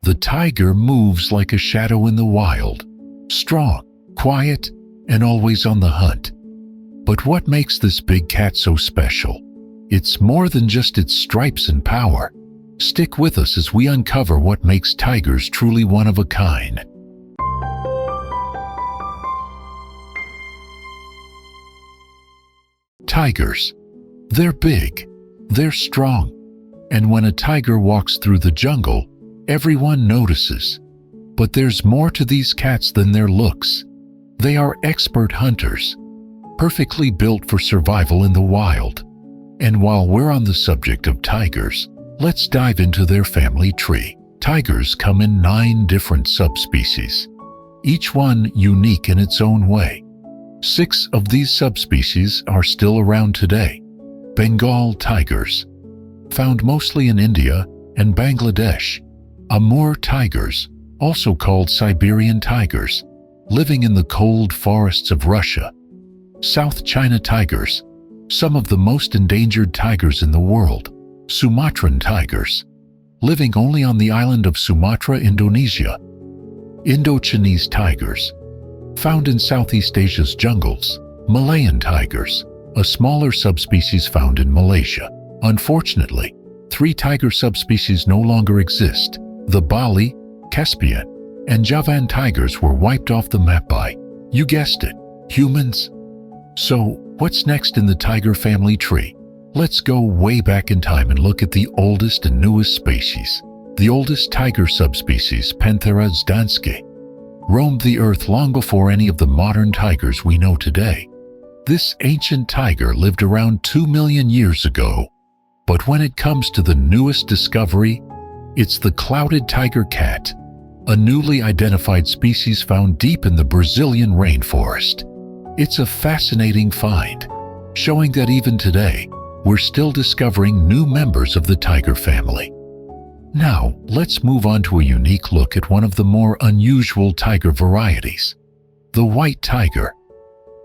The tiger moves like a shadow in the wild, strong, quiet, and always on the hunt. But what makes this big cat so special? It's more than just its stripes and power. Stick with us as we uncover what makes tigers truly one of a kind. Tigers. They're big, they're strong, and when a tiger walks through the jungle, everyone notices. But there's more to these cats than their looks. They are expert hunters, perfectly built for survival in the wild. And while we're on the subject of tigers, let's dive into their family tree. Tigers come in 9 different subspecies, each one unique in its own way. 6 of these subspecies are still around today. Bengal tigers, found mostly in India and Bangladesh. Amur tigers, also called Siberian tigers, living in the cold forests of Russia. South China tigers, some of the most endangered tigers in the world. Sumatran tigers, living only on the island of Sumatra, Indonesia. Indochinese tigers, found in Southeast Asia's jungles. Malayan tigers, a smaller subspecies found in Malaysia. Unfortunately, 3 tiger subspecies no longer exist. The Bali, Caspian, and Javan tigers were wiped off the map by, you guessed it, humans. So, what's next in the tiger family tree? Let's go way back in time and look at the oldest and newest species. The oldest tiger subspecies, Panthera zdanske, roamed the earth long before any of the modern tigers we know today. This ancient tiger lived around 2 million years ago. But when it comes to the newest discovery, it's the clouded tiger cat, a newly identified species found deep in the Brazilian rainforest. It's a fascinating find, showing that even today, we're still discovering new members of the tiger family. Now, let's move on to a unique look at one of the more unusual tiger varieties, the white tiger.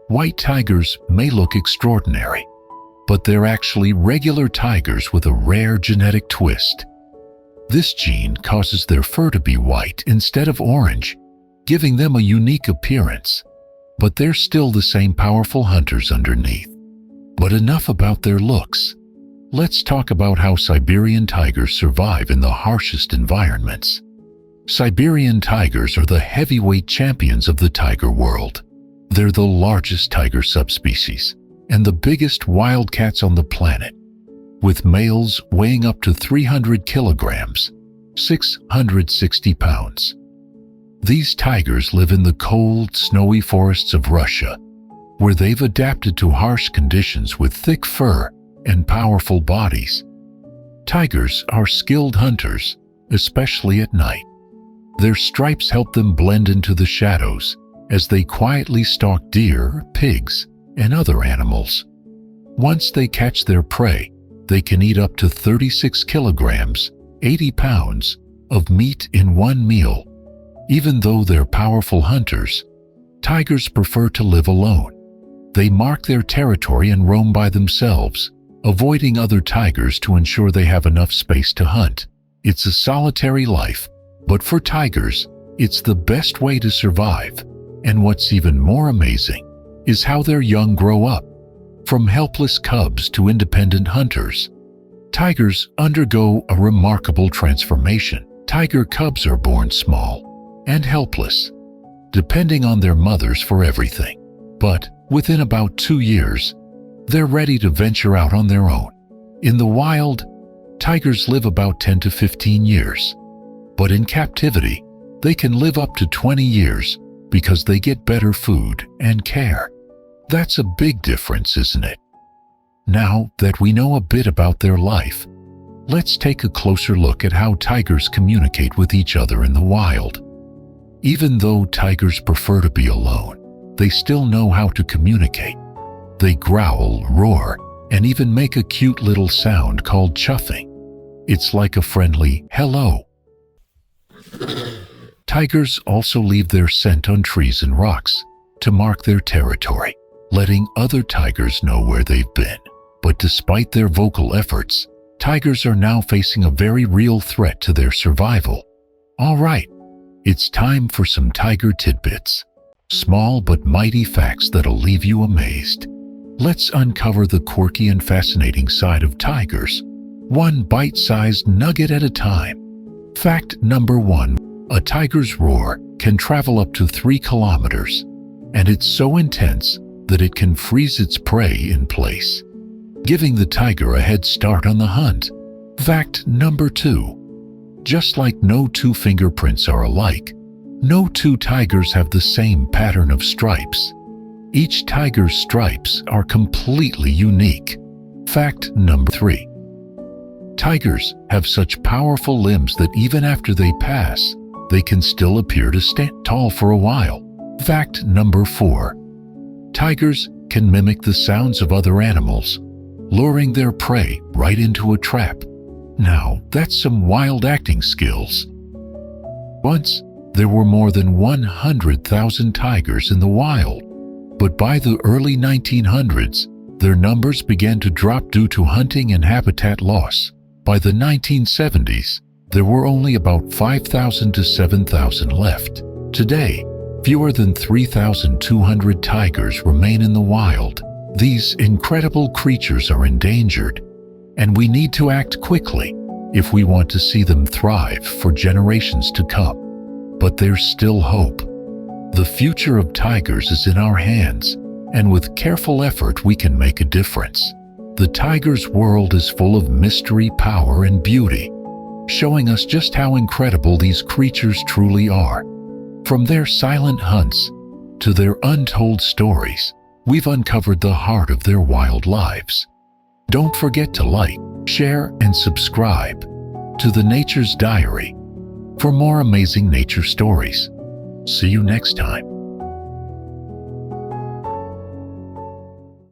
White tigers may look extraordinary, but they're actually regular tigers with a rare genetic twist. This gene causes their fur to be white instead of orange, giving them a unique appearance. But they're still the same powerful hunters underneath. But enough about their looks. Let's talk about how Siberian tigers survive in the harshest environments. Siberian tigers are the heavyweight champions of the tiger world. They're the largest tiger subspecies and the biggest wildcats on the planet, with males weighing up to 300 kilograms, 660 pounds. These tigers live in the cold, snowy forests of Russia, where they've adapted to harsh conditions with thick fur and powerful bodies. Tigers are skilled hunters, especially at night. Their stripes help them blend into the shadows as they quietly stalk deer, pigs, and other animals. Once they catch their prey, they can eat up to 36 kilograms, 80 pounds, of meat in one meal. Even though they're powerful hunters, tigers prefer to live alone. They mark their territory and roam by themselves, avoiding other tigers to ensure they have enough space to hunt. It's a solitary life, but for tigers, it's the best way to survive. And what's even more amazing is how their young grow up. From helpless cubs to independent hunters, tigers undergo a remarkable transformation. Tiger cubs are born small and helpless, depending on their mothers for everything. But within about 2 years, they're ready to venture out on their own. In the wild, tigers live about 10 to 15 years. But in captivity, they can live up to 20 years because they get better food and care. That's a big difference, isn't it? Now that we know a bit about their life, let's take a closer look at how tigers communicate with each other in the wild. Even though tigers prefer to be alone, they still know how to communicate. They growl, roar, and even make a cute little sound called chuffing. It's like a friendly hello. Tigers also leave their scent on trees and rocks to mark their territory, letting other tigers know where they've been. But despite their vocal efforts, tigers are now facing a very real threat to their survival. All right, it's time for some tiger tidbits. Small but mighty facts that'll leave you amazed. Let's uncover the quirky and fascinating side of tigers, one bite-sized nugget at a time. Fact number 1. A tiger's roar can travel up to 3 kilometers, and it's so intense that it can freeze its prey in place, giving the tiger a head start on the hunt. Fact number 2. Just like no 2 fingerprints are alike, no 2 tigers have the same pattern of stripes. Each tiger's stripes are completely unique. Fact number 3. Tigers have such powerful limbs that even after they pass, they can still appear to stand tall for a while. Fact number 4. Tigers can mimic the sounds of other animals, luring their prey right into a trap. Now, that's some wild acting skills. Once, there were more than 100,000 tigers in the wild, but by the early 1900s, their numbers began to drop due to hunting and habitat loss. By the 1970s, there were only about 5,000 to 7,000 left. Today, fewer than 3,200 tigers remain in the wild. These incredible creatures are endangered, and we need to act quickly if we want to see them thrive for generations to come. But there's still hope. The future of tigers is in our hands, and with careful effort we can make a difference. The tiger's world is full of mystery, power, and beauty, showing us just how incredible these creatures truly are. From their silent hunts to their untold stories, we've uncovered the heart of their wild lives. Don't forget to like, share, and subscribe to the Nature's Diary for more amazing nature stories. See you next time.